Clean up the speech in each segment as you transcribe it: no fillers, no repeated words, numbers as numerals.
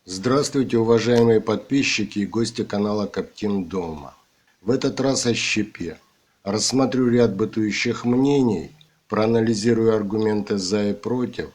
Здравствуйте, уважаемые подписчики и гости канала Коптим дома. В этот раз о щепе. Рассмотрю ряд бытующих мнений, проанализирую аргументы за и против,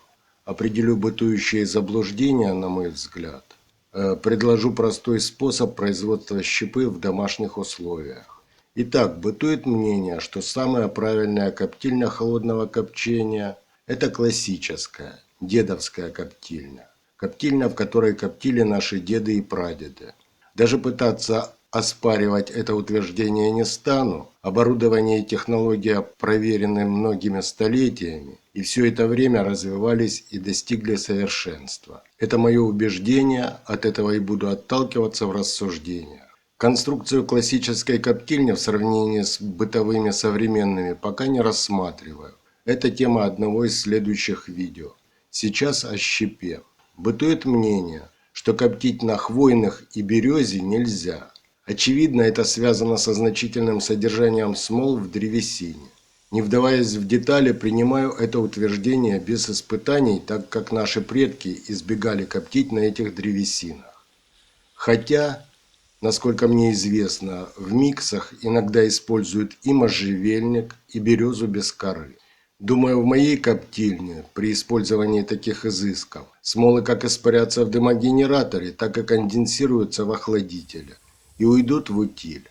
определю бытующие заблуждения, на мой взгляд, предложу простой способ производства щепы в домашних условиях. Итак, бытует мнение, что самая правильная коптильня холодного копчения – это классическая, дедовская коптильня. Коптильня, в которой коптили наши деды и прадеды. Даже пытаться оспаривать это утверждение не стану. Оборудование и технология проверены многими столетиями, и все это время развивались и достигли совершенства. Это мое убеждение, от этого и буду отталкиваться в рассуждениях. Конструкцию классической коптильни в сравнении с бытовыми современными пока не рассматриваю. Это тема одного из следующих видео. Сейчас о щепе. Бытует мнение, что коптить на хвойных и березе нельзя. Очевидно, это связано со значительным содержанием смол в древесине. Не вдаваясь в детали, принимаю это утверждение без испытаний, так как наши предки избегали коптить на этих древесинах. Хотя, насколько мне известно, в миксах иногда используют и можжевельник, и березу без коры. Думаю, в моей коптильне при использовании таких изысков смолы как испарятся в дымогенераторе, так и конденсируются в охладителе и уйдут в утиль.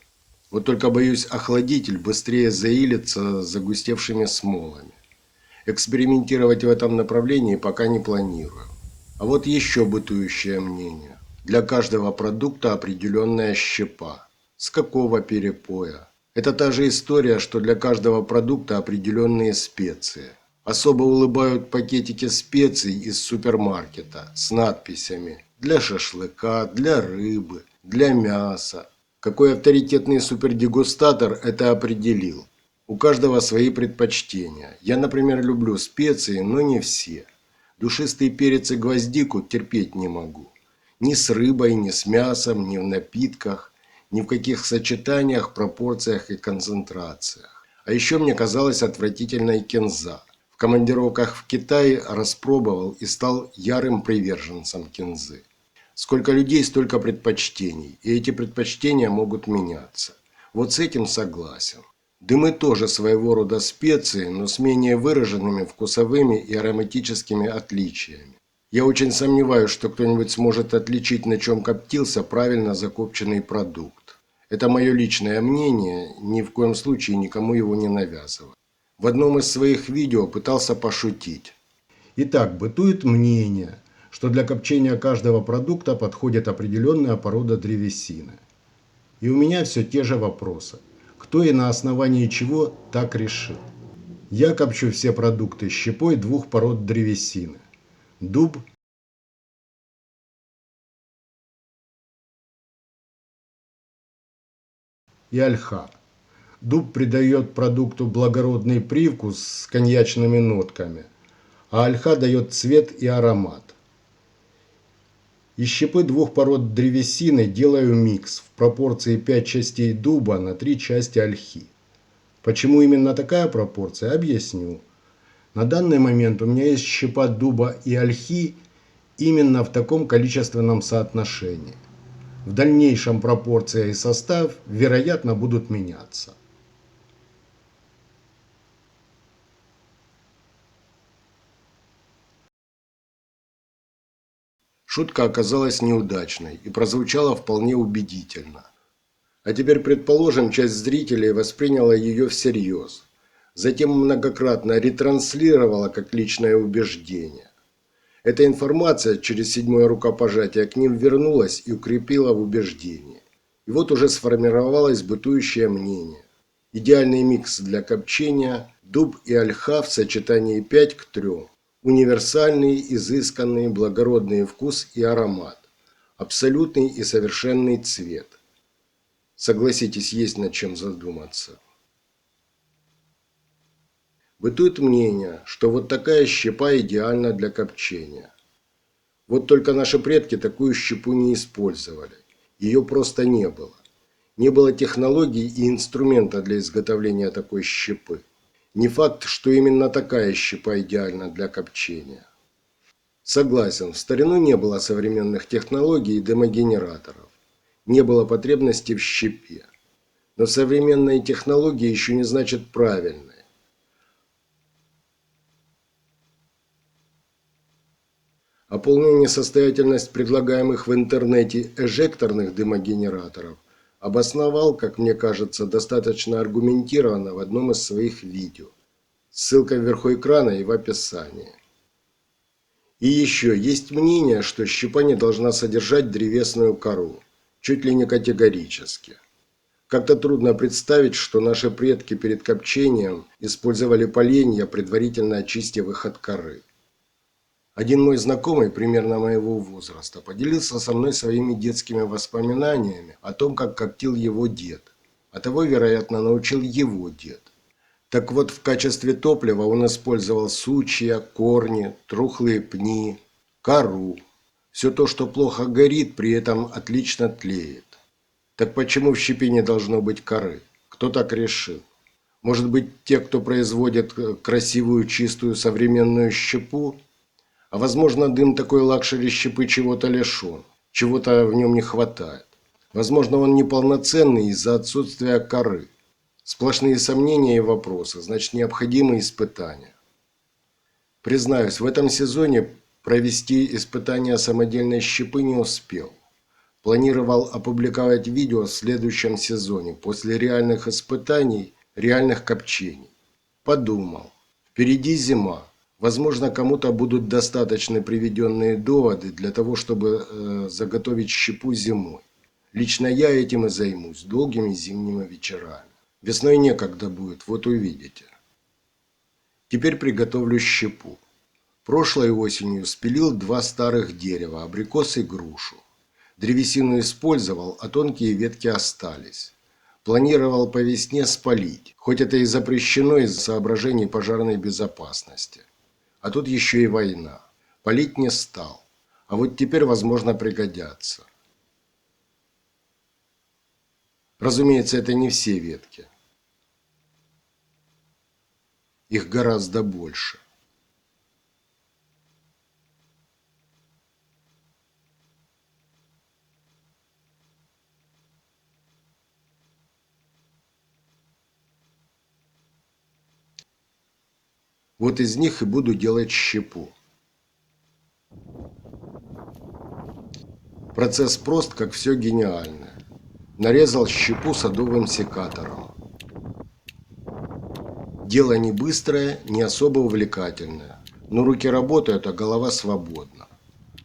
Вот только боюсь, охладитель быстрее заилится загустевшими смолами. Экспериментировать в этом направлении пока не планирую. А вот еще бытующее мнение. Для каждого продукта определенная щепа. С какого перепоя? Это та же история, что для каждого продукта определенные специи. Особо улыбают пакетики специй из супермаркета с надписями «для шашлыка», «для рыбы», «для мяса». Какой авторитетный супердегустатор это определил? У каждого свои предпочтения. Я, например, люблю специи, но не все. Душистый перец и гвоздику терпеть не могу. Ни с рыбой, ни с мясом, ни в напитках. Ни в каких сочетаниях, пропорциях и концентрациях. А еще мне казалась отвратительной кинза. В командировках в Китае распробовал и стал ярым приверженцем кинзы. Сколько людей, столько предпочтений, и эти предпочтения могут меняться. Вот с этим согласен. Дымы тоже своего рода специи, но с менее выраженными вкусовыми и ароматическими отличиями. Я очень сомневаюсь, что кто-нибудь сможет отличить, на чем коптился правильно закопченный продукт. Это мое личное мнение, ни в коем случае никому его не навязываю. В одном из своих видео пытался пошутить. Итак, бытует мнение, что для копчения каждого продукта подходит определенная порода древесины. И у меня все те же вопросы. Кто и на основании чего так решил? Я копчу все продукты щепой двух пород древесины. Дуб и ольха. Дуб придает продукту благородный привкус с коньячными нотками, а ольха дает цвет и аромат. Из щепы двух пород древесины делаю микс в пропорции 5 частей дуба на 3 части ольхи. Почему именно такая пропорция, объясню. На данный момент у меня есть щепа дуба и ольхи именно в таком количественном соотношении. В дальнейшем пропорция и состав, вероятно, будут меняться. Шутка оказалась неудачной и прозвучала вполне убедительно. А теперь, предположим, часть зрителей восприняла ее всерьез, затем многократно ретранслировала как личное убеждение. Эта информация через седьмое рукопожатие к ним вернулась и укрепила в убеждении. И вот уже сформировалось бытующее мнение. Идеальный микс для копчения – дуб и ольха в сочетании 5 к 3. Универсальный, изысканный, благородный вкус и аромат. Абсолютный и совершенный цвет. Согласитесь, есть над чем задуматься. Бытует мнение, что вот такая щепа идеальна для копчения. Вот только наши предки такую щепу не использовали. Ее просто не было. Не было технологий и инструмента для изготовления такой щепы. Не факт, что именно такая щепа идеальна для копчения. Согласен, в старину не было современных технологий и дымогенераторов. Не было потребности в щепе. Но современные технологии еще не значит правильные. А полную несостоятельность предлагаемых в интернете эжекторных дымогенераторов обосновал, как мне кажется, достаточно аргументированно в одном из своих видео. Ссылка вверху экрана и в описании. И еще есть мнение, что щепа не должна содержать древесную кору. Чуть ли не категорически. Как-то трудно представить, что наши предки перед копчением использовали поленья, предварительно очистив их от коры. Один мой знакомый, примерно моего возраста, поделился со мной своими детскими воспоминаниями о том, как коптил его дед. А того, вероятно, научил его дед. Так вот, в качестве топлива он использовал сучья, корни, трухлые пни, кору. Все то, что плохо горит, при этом отлично тлеет. Так почему в щепе не должно быть коры? Кто так решил? Может быть, те, кто производит красивую, чистую, современную щепу? А возможно, дым такой лакшери щепы чего-то лишен, чего-то в нем не хватает. Возможно, он неполноценный из-за отсутствия коры. Сплошные сомнения и вопросы, значит, необходимы испытания. Признаюсь, в этом сезоне провести испытания самодельной щепы не успел. Планировал опубликовать видео в следующем сезоне, после реальных испытаний, реальных копчений. Подумал, впереди зима. Возможно, кому-то будут достаточны приведенные доводы для того, чтобы заготовить щепу зимой. Лично я этим и займусь долгими зимними вечерами. Весной некогда будет, вот увидите. Теперь приготовлю щепу. Прошлой осенью спилил 2 старых дерева, абрикос и грушу. Древесину использовал, а тонкие ветки остались. Планировал по весне спалить, хоть это и запрещено из соображений пожарной безопасности. А тут еще и война. Палить не стал. А вот теперь, возможно, пригодятся. Разумеется, это не все ветки. Их гораздо больше. Вот из них и буду делать щепу. Процесс прост, как все гениальное. Нарезал щепу садовым секатором. Дело не быстрое, не особо увлекательное. Но руки работают, а голова свободна.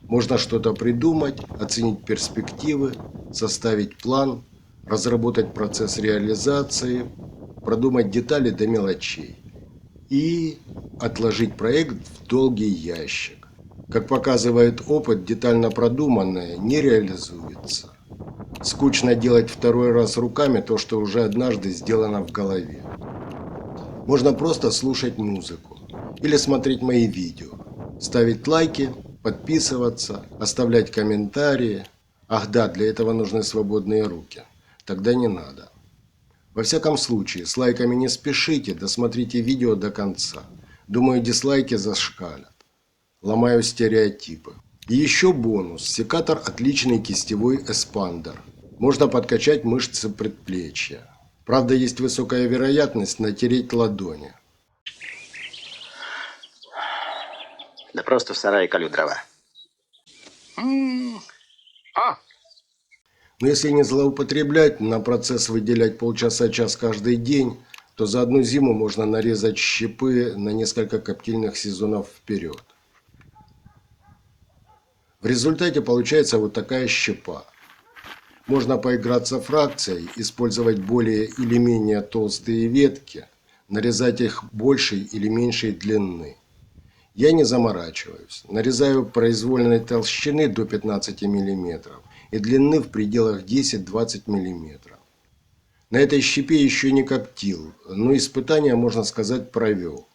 Можно что-то придумать, оценить перспективы, составить план, разработать процесс реализации, продумать детали до мелочей. И отложить проект в долгий ящик. Как показывает опыт, детально продуманное не реализуется. Скучно делать второй раз руками то, что уже однажды сделано в голове. Можно просто слушать музыку или смотреть мои видео, ставить лайки, подписываться, оставлять комментарии. Ах да, для этого нужны свободные руки. Тогда не надо. Во всяком случае, с лайками не спешите, досмотрите видео до конца. Думаю, дизлайки зашкалят. Ломаю стереотипы. И еще бонус. Секатор отличный кистевой эспандер. Можно подкачать мышцы предплечья. Правда, есть высокая вероятность натереть ладони. Да просто в сарае колю дрова. Но если не злоупотреблять, на процесс выделять полчаса-час каждый день, то за одну зиму можно нарезать щепы на несколько коптильных сезонов вперед. В результате получается вот такая щепа. Можно поиграться фракцией, использовать более или менее толстые ветки, нарезать их большей или меньшей длины. Я не заморачиваюсь. Нарезаю произвольной толщины до 15 мм и длины в пределах 10-20 мм. На этой щепе еще не коптил, но испытания, можно сказать, провел.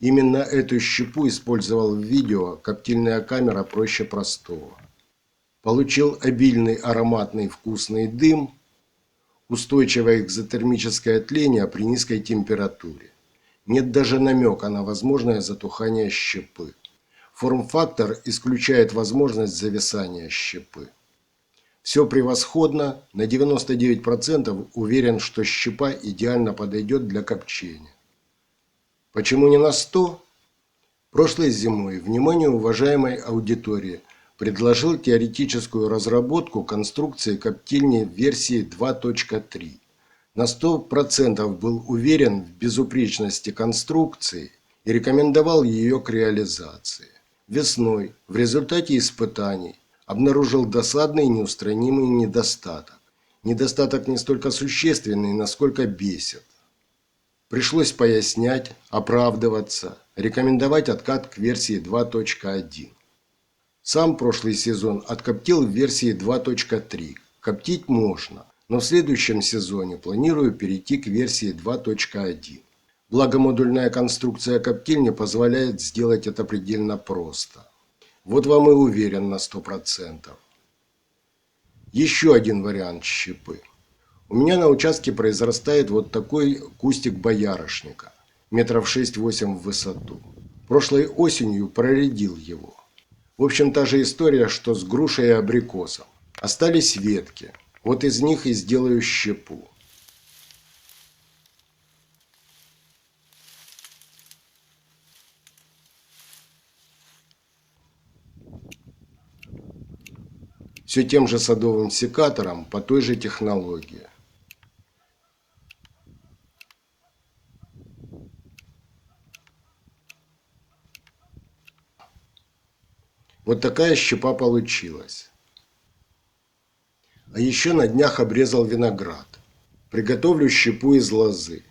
Именно эту щепу использовал в видео «Коптильная камера проще простого». Получил обильный ароматный вкусный дым, устойчивое экзотермическое тление при низкой температуре. Нет даже намека на возможное затухание щепы. Форм-фактор исключает возможность зависания щепы. Все превосходно, на 99% уверен, что щепа идеально подойдет для копчения. Почему не на 100? Прошлой зимой, вниманию уважаемой аудитории, предложил теоретическую разработку конструкции коптильни в версии 2.3. На 100% был уверен в безупречности конструкции и рекомендовал ее к реализации. Весной, в результате испытаний, обнаружил досадный и неустранимый недостаток. Недостаток не столько существенный, насколько бесит. Пришлось пояснять, оправдываться, рекомендовать откат к версии 2.1. Сам прошлый сезон откоптил в версии 2.3. Коптить можно, но в следующем сезоне планирую перейти к версии 2.1. Благо модульная конструкция коптильни позволяет сделать это предельно просто. Вот вам и уверен на 100%. Еще один вариант щепы. У меня на участке произрастает вот такой кустик боярышника, метров 6-8 в высоту. Прошлой осенью проредил его. В общем, та же история, что с грушей и абрикосом. Остались ветки. Вот из них и сделаю щепу. Все тем же садовым секатором по той же технологии. Вот такая щепа получилась. А еще на днях обрезал виноград. Приготовлю щепу из лозы.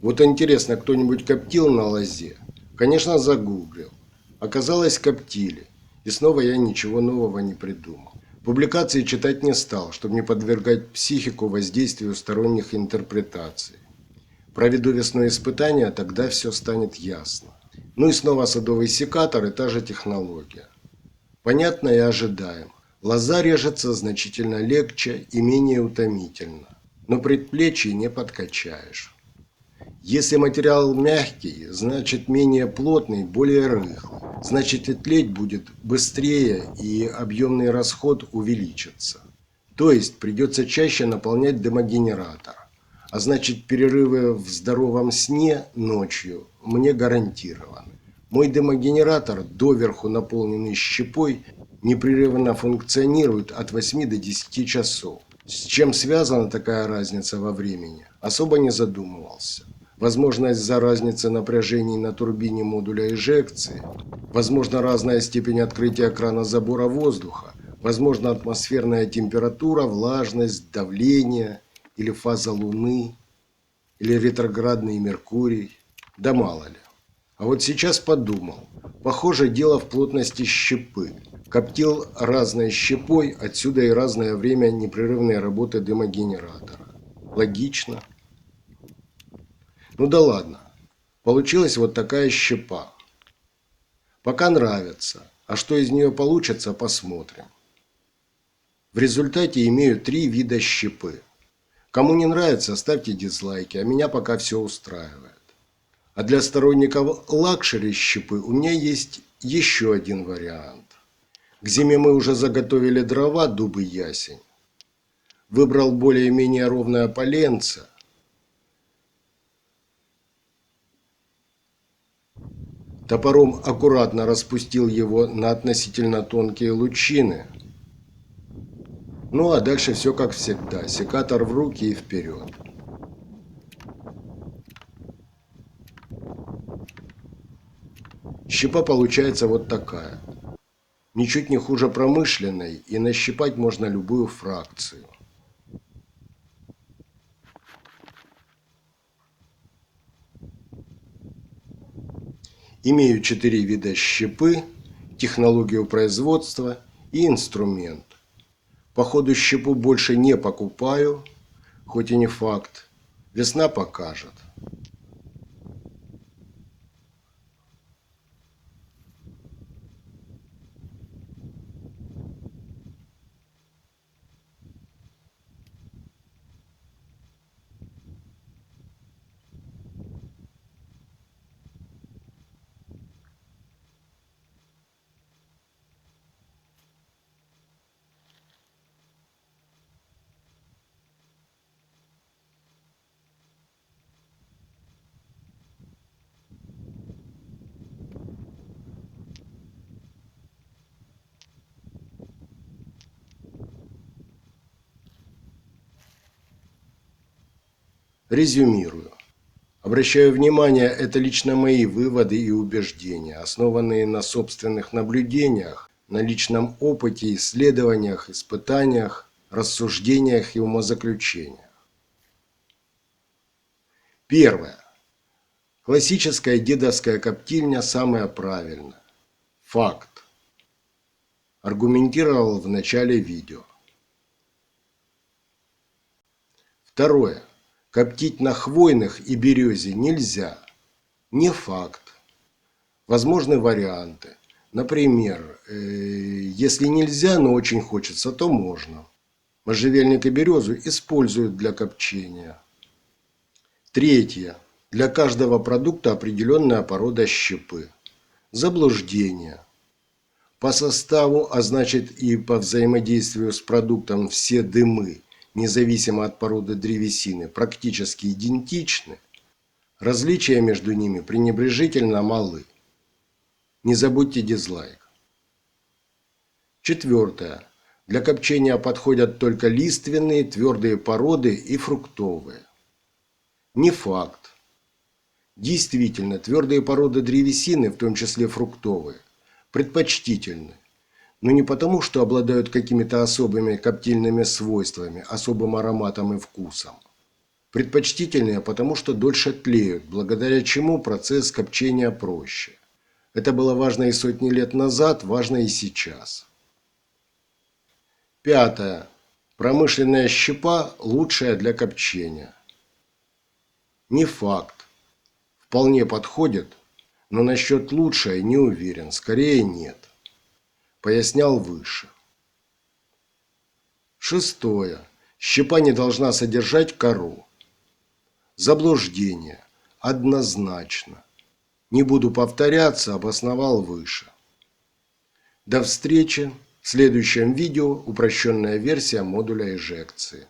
Вот интересно, кто-нибудь коптил на лозе? Конечно, загуглил. Оказалось, коптили. И снова я ничего нового не придумал. Публикации читать не стал, чтобы не подвергать психику воздействию сторонних интерпретаций. Проведу весной испытания, тогда все станет ясно. Ну и снова садовый секатор и та же технология. Понятно и ожидаемо. Лоза режется значительно легче и менее утомительно. Но предплечье не подкачаешь. Если материал мягкий, значит менее плотный, более рыхлый. Значит и тлеть будет быстрее и объемный расход увеличится. То есть придется чаще наполнять дымогенератор. А значит перерывы в здоровом сне ночью мне гарантированы. Мой дымогенератор, доверху наполненный щепой, непрерывно функционирует от 8 до 10 часов. С чем связана такая разница во времени, особо не задумывался. Возможно, из-за разницы напряжений на турбине модуля эжекции, возможно, разная степень открытия крана забора воздуха, возможно, атмосферная температура, влажность, давление, или фаза Луны, или ретроградный Меркурий, да мало ли. А вот сейчас подумал, похоже, дело в плотности щепы. Коптил разной щепой, отсюда и разное время непрерывной работы дымогенератора. Логично. Ну да ладно. Получилась вот такая щепа. Пока нравится. А что из нее получится, посмотрим. В результате имею 3 вида щепы. Кому не нравится, ставьте дизлайки, а меня пока все устраивает. А для сторонников лакшери щепы у меня есть еще один вариант. К зиме мы уже заготовили дрова, дуб и ясень. Выбрал более-менее ровное поленце. Топором аккуратно распустил его на относительно тонкие лучины. Ну а дальше все как всегда. Секатор в руки и вперед. Щепа получается вот такая. Ничуть не хуже промышленной, и нащипать можно любую фракцию. Имею 4 вида щепы, технологию производства и инструмент. По ходу щепу больше не покупаю, хоть и не факт. Весна покажет. Резюмирую. Обращаю внимание, это лично мои выводы и убеждения, основанные на собственных наблюдениях, на личном опыте, исследованиях, испытаниях, рассуждениях и умозаключениях. Первое. Классическая дедовская коптильня самая правильная. Факт. Аргументировал в начале видео. Второе. Коптить на хвойных и березе нельзя. Не факт. Возможны варианты. Например, если нельзя, но очень хочется, то можно. Можжевельник и березу используют для копчения. Третье. Для каждого продукта определенная порода щепы. Заблуждение. По составу, а значит и по взаимодействию с продуктом, все дымы, независимо от породы древесины, практически идентичны. Различия между ними пренебрежительно малы. Не забудьте дизлайк. Четвертое. Для копчения подходят только лиственные, твердые породы и фруктовые. Не факт. Действительно, твердые породы древесины, в том числе фруктовые, предпочтительны. Но не потому, что обладают какими-то особыми коптильными свойствами, особым ароматом и вкусом. Предпочтительнее, потому что дольше тлеют, благодаря чему процесс копчения проще. Это было важно и сотни лет назад, важно и сейчас. Пятое. Промышленная щепа лучшая для копчения. Не факт. Вполне подходит, но насчет лучшее не уверен, скорее нет. Пояснял выше. Шестое. Щепа не должна содержать кору. Заблуждение. Однозначно. Не буду повторяться, обосновал выше. До встречи. В следующем видео упрощенная версия модуля эжекции.